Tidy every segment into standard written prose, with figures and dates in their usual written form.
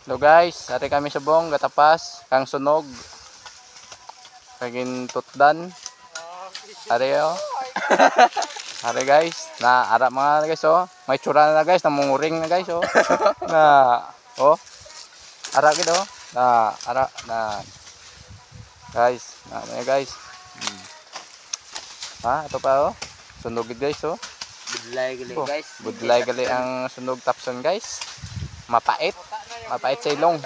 Hello guys, ari kami subong gatapas kang sunog. Kagin tutdan. Ari oh. Ari guys, na ara mga guys oh. May tsura na guys, namunguring na guys oh. Na oh. Ara gid oh. Na ara na. Guys, na guys. Ha, ito pa oh. Sunog gid guys oh. Budlay gali guys. Budlay gali ang sunog tapson guys. Mapait. Mapait sa ilong.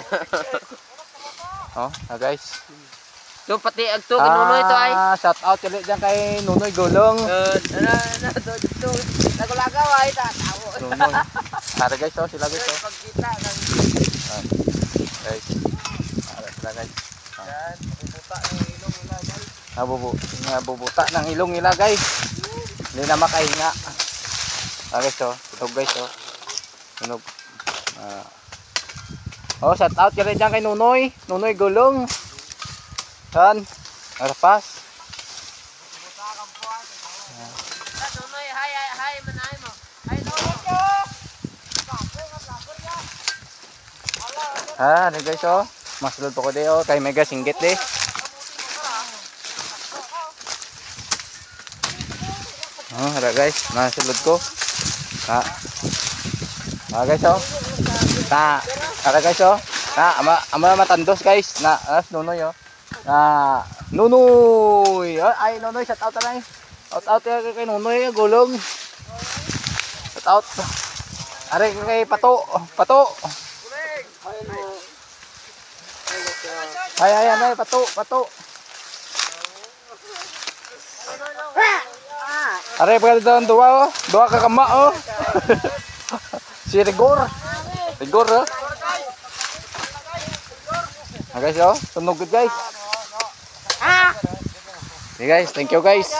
Oh, guys. So pati agto Nunoy to ay. Shout out ulit diyan kay Nunoy Gulong. To lagaw ay tawo. Nunoy. Ara guys oh, sila guys oh. Pagkita ng guys. Ara sila guys. yan, bubuta ng ilong nila guys. Nabubuta ng ilong nila guys. Hindi na makahinga. Guys oh, tunog guys oh. Tunog. Oh, shout out ka rin dyan kay Nunoy. Nunoy Gulong. Yan. Arapas. Nunoy, hi manay mo. Hi Nunoy. Ano guys oh. Masulod po ko di oh. Kay mega singgit di. Oh, hara guys. Masulod ko. Guys oh. Ara guys oh. Ama matandos guys. Nunoy oh. Nunoy. Ay Nunoy, shout out na. Shout out kay Nunoy Gulong. Shout out. Are kay Pato. Pato. Ay Pato. Are pagka doon duwa oh. Duwa ka kama oh. Si Rigor oh. Guys oh, tunog good guys. Okay guys, thank you guys.